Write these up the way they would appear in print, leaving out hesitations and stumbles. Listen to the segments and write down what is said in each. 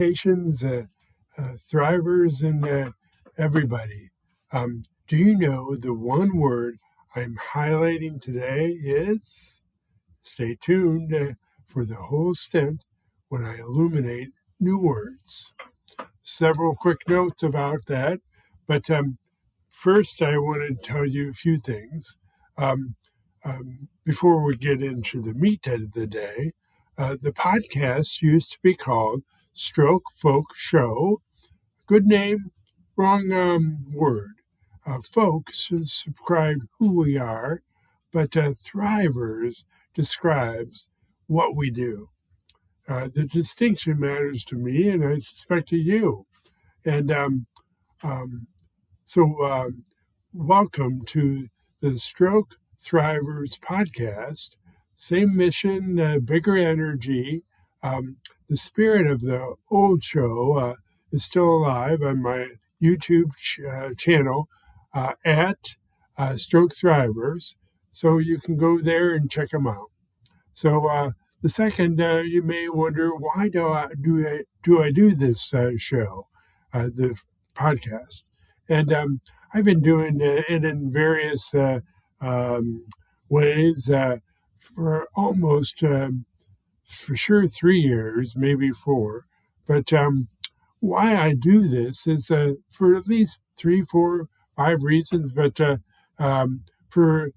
Patients, Thrivors, and everybody. Do you know the one word I'm highlighting today is? Stay tuned for the whole stint when I illuminate new words. Several quick notes about that, but first I want to tell you a few things. Before we get into the meat of the day, the podcast used to be called Stroke Folk Show. Good name, wrong word. Folks describe who we are, but Thrivors describes what we do. The distinction matters to me, and I suspect to you. And so, welcome to the Stroke Thrivors podcast. Same mission, bigger energy. The spirit of the old show is still alive on my YouTube channel at Stroke Thrivors. So you can go there and check them out. So the second, you may wonder, why do I do this show, the podcast? And I've been doing it in various ways for almost, for sure, 3 years, maybe 4. But why I do this is for at least 3, 4, 5 reasons. But for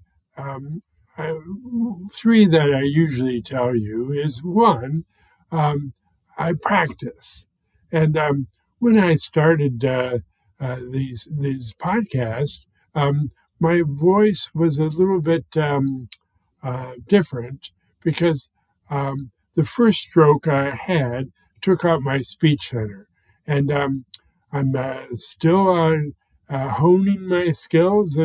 3 that I usually tell you is one, I practice. And when I started these podcasts, my voice was a little bit different because the first stroke I had took out my speech center. And I'm still honing my skills.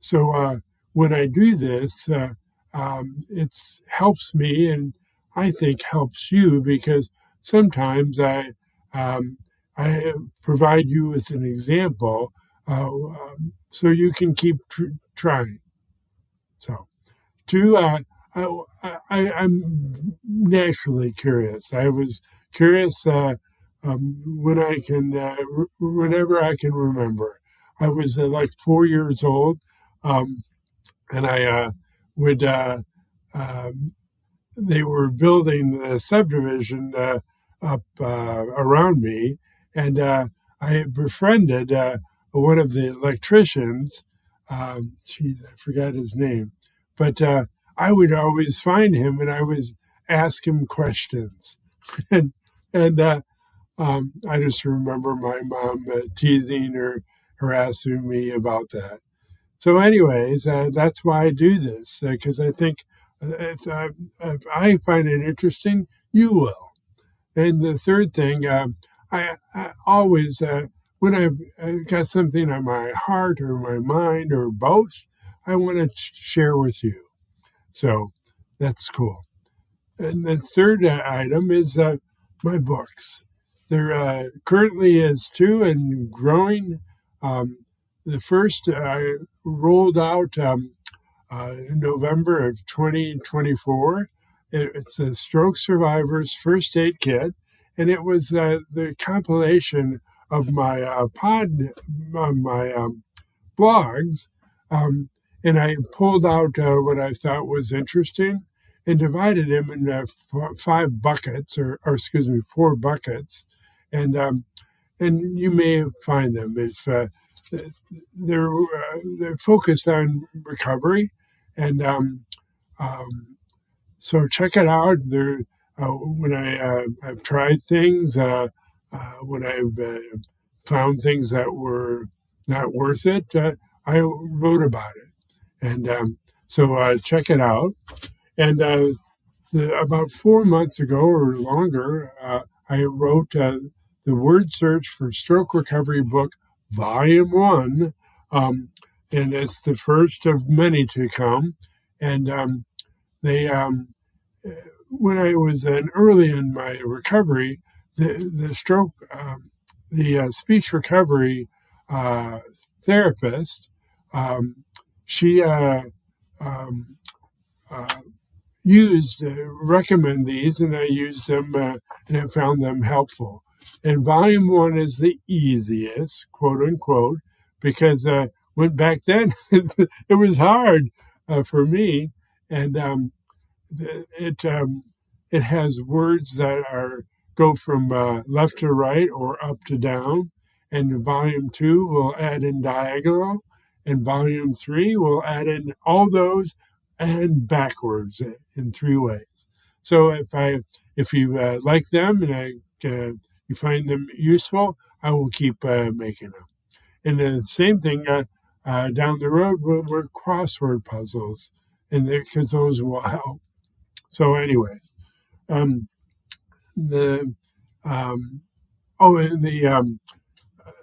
So when I do this, it helps me, and I think helps you, because sometimes I provide you with an example so you can keep trying. So, 2, I'm naturally curious. I was curious whenever I can remember. I was like 4 years old, and I would. They were building a subdivision up around me, and I befriended one of the electricians. I forgot his name, but I would always find him, and I would ask him questions, and I just remember my mom teasing or harassing me about that. So, anyways, that's why I do this, because I think if I find it interesting, you will. And the third thing, I always, when I've got something on my heart or my mind or both, I want to share with you. So that's cool. And the third item is my books. There currently is 2 and growing. The first I rolled out in November of 2024. It's a Stroke Survivors First Aid Kit, and it was the compilation of my blogs, and I pulled out what I thought was interesting and divided them into 5 buckets, or excuse me, 4 buckets, and you may find them if they're focused on recovery, and so check it out. There, when I've tried things, when I've found things that were not worth it, I wrote about it, and so check it out. And about 4 months ago or longer, I wrote the word search for stroke recovery book, Volume 1, and it's the first of many to come. And they, when I was early in my recovery, the stroke, the speech recovery therapist, she recommend these, and I used them and I found them helpful. And volume 1 is the easiest, quote unquote, because when back then it was hard for me, and it has words that go from left to right or up to down. And volume 2 will add in diagonal, and volume 3 will add in all those and backwards in 3 ways. So if you like them and you find them useful, I will keep making them. And the same thing down the road were crossword puzzles, and because those will help. So, anyways, and the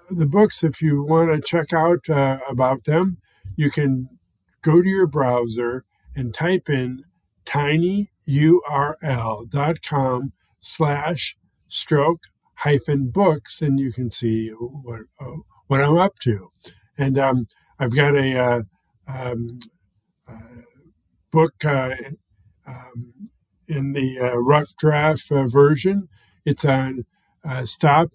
books, if you want to check out about them, you can go to your browser and type in tinyurl.com/stroke-books, and you can see what I'm up to. And I've got a book in the rough draft version. It's on Stop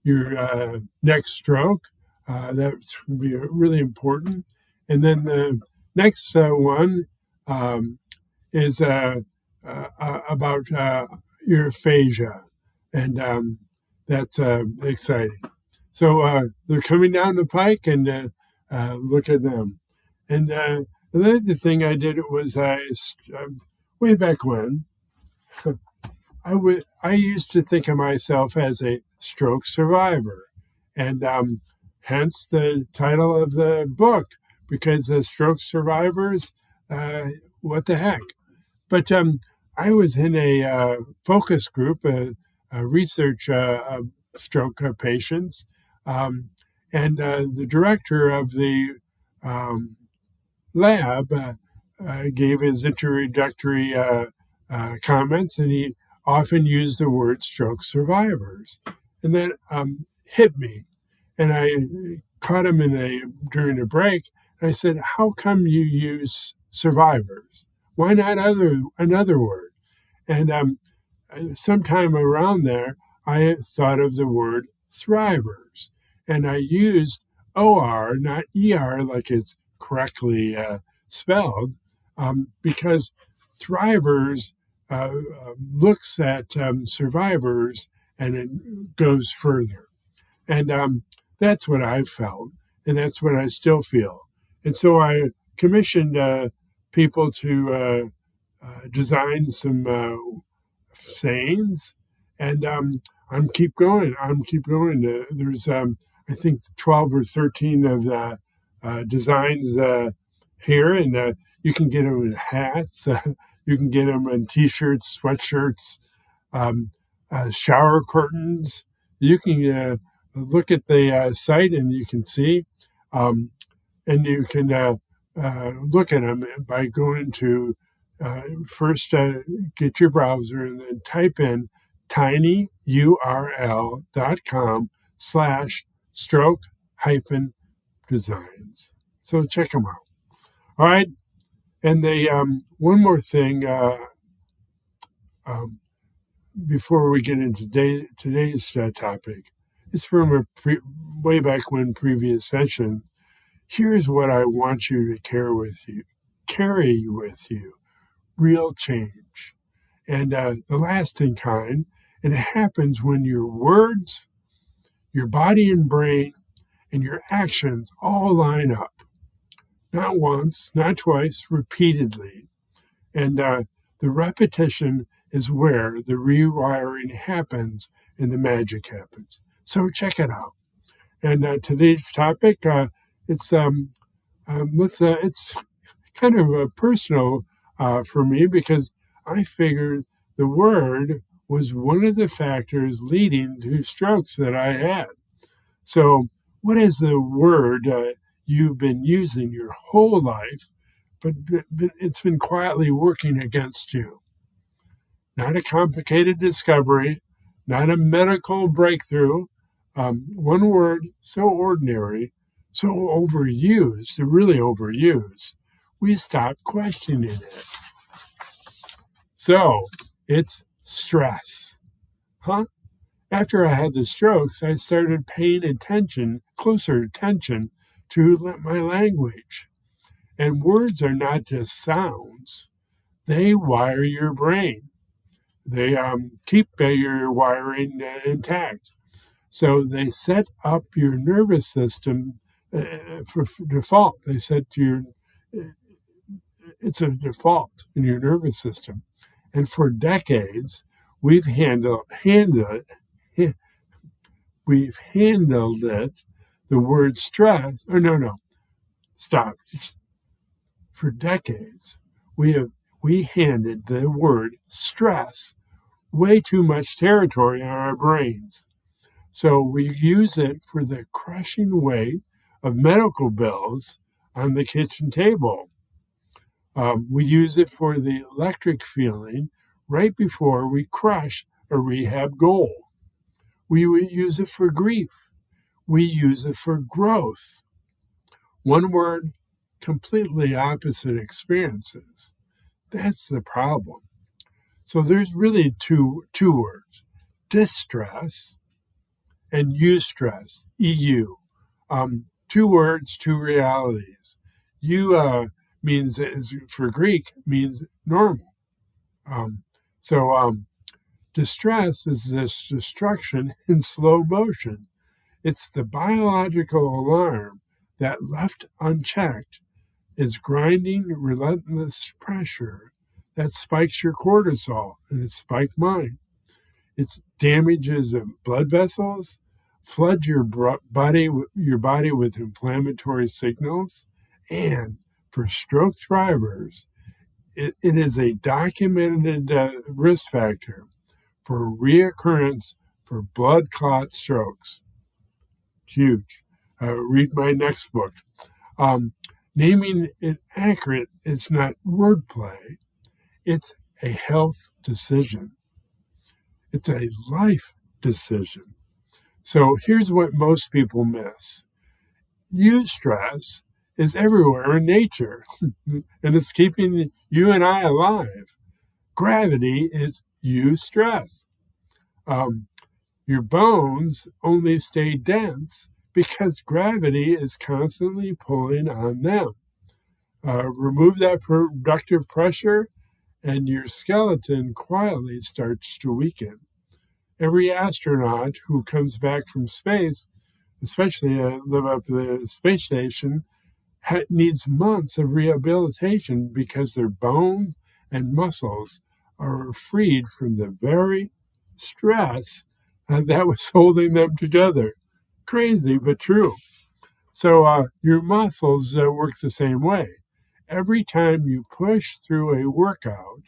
Your Next Stroke. That's really important. And then the next one is about your aphasia, and that's exciting. So they're coming down the pike, and look at them. And the other thing I did was way back when, I used to think of myself as a stroke survivor, and hence the title of the book, because the stroke survivors, what the heck? But I was in a focus group, a research of stroke patients, and the director of the lab gave his introductory comments, and he often used the word stroke survivors. And that hit me. And I caught him during a break, and I said, how come you use survivors? Why not another word? And sometime around there, I thought of the word thrivers. And I used OR, not ER, like it's correctly spelled, because thrivers looks at survivors and it goes further. And that's what I felt, and that's what I still feel. And so I commissioned people to design some sayings, and I'm keep going. There's I think 12 or 13 of the designs here, and you can get them in hats, you can get them in t-shirts, sweatshirts, shower curtains. You can look at the site and you can see, and you can look at them by going to first get your browser and then type in tinyurl.com/stroke-designs. So check them out. All right. And one more thing before we get into today's topic. It's from way back when, previous session. Here's what I want you to carry with you: real change, and the lasting kind. And it happens when your words, your body and brain, and your actions all line up. Not once, not twice, repeatedly. And the repetition is where the rewiring happens and the magic happens. So check it out. And today's topic, it's kind of personal for me, because I figured the word was one of the factors leading to strokes that I had. So what is the word you've been using your whole life, but it's been quietly working against you? Not a complicated discovery, not a medical breakthrough. One word so ordinary, so overused, really overused, we stop questioning it. So it's stress. Huh? After I had the strokes, I started paying closer attention to my language. And words are not just sounds, they wire your brain. They keep your wiring intact. So they set up your nervous system for default. They set it's a default in your nervous system. And for decades, we've handled it. We've handled it. The word stress, or no, stop. For decades, we handed the word stress way too much territory in our brains. So we use it for the crushing weight of medical bills on the kitchen table. We use it for the electric feeling right before we crush a rehab goal. We use it for grief. We use it for growth. One word, completely opposite experiences. That's the problem. So there's really two words, distress and eustress, EU. Two words, two realities. Means, for Greek, means normal. Distress is this destruction in slow motion. It's the biological alarm that, left unchecked, is grinding relentless pressure that spikes your cortisol, and it spiked mine. It damages blood vessels, floods your body with inflammatory signals, and for stroke thrivers, it is a documented risk factor for reoccurrence for blood clot strokes. Huge. Read my next book. Naming it accurate, it's not wordplay. It's a health decision. It's a life decision. So here's what most people miss. Eustress is everywhere in nature, and it's keeping you and I alive. Gravity is eustress. Your bones only stay dense because gravity is constantly pulling on them. Remove that productive pressure, and your skeleton quietly starts to weaken. Every astronaut who comes back from space, especially live up the space station, needs months of rehabilitation because their bones and muscles are freed from the very stress that was holding them together. Crazy, but true. So your muscles work the same way. Every time you push through a workout,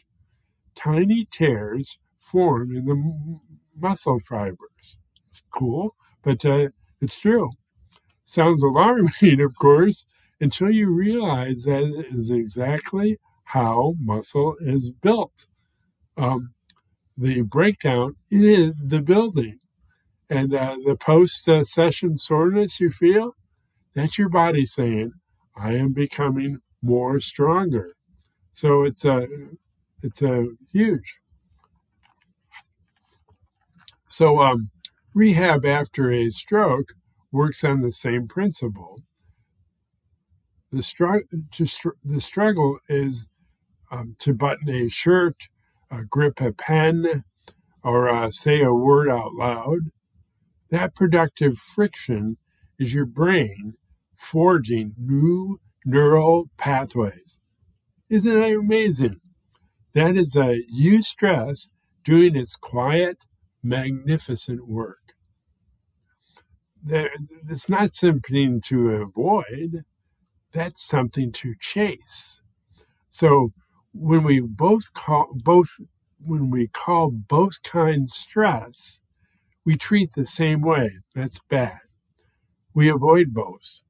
tiny tears form in the muscle fibers. It's cool, but it's true. Sounds alarming, of course, until you realize that it is exactly how muscle is built. The breakdown is the building. And the post-session soreness you feel, that's your body saying, I am becoming more stronger. So it's huge. So rehab after a stroke works on the same principle. The struggle is to button a shirt, grip a pen, or say a word out loud. That productive friction is your brain forging new neural pathways. Isn't that amazing? That is eustress doing its quiet, magnificent work. It's not something to avoid. That's something to chase. So when we call both kinds stress, we treat the same way. That's bad. We avoid both.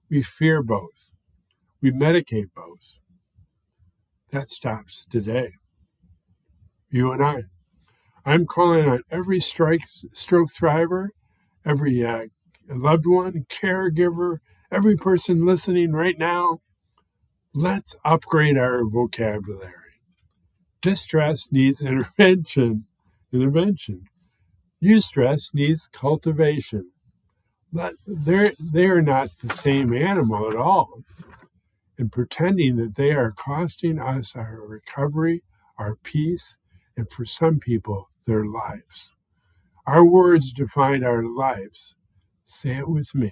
We fear both. We medicate both. That stops today. You and I. I'm calling on every stroke thriver, every loved one, caregiver, every person listening right now. Let's upgrade our vocabulary. Distress needs intervention. Eustress needs cultivation. But they're not the same animal at all. And pretending that they are costing us our recovery, our peace, and for some people, their lives. Our words define our lives. Say it with me.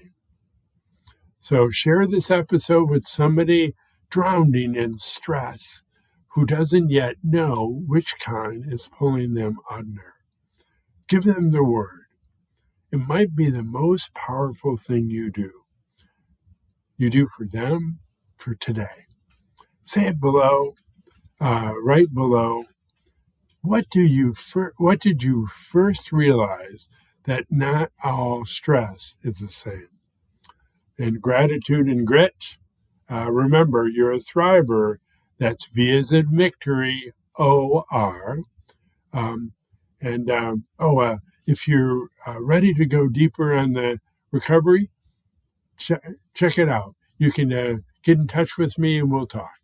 So share this episode with somebody drowning in stress who doesn't yet know which kind is pulling them under. Give them the word. It might be the most powerful thing you do. You do for them, for today. Say it below, right below. What did you first realize that not all stress is the same? And gratitude and grit. Remember, you're a thriver. That's V as in victory, O-R. If you're ready to go deeper on the recovery, check it out. You can get in touch with me and we'll talk.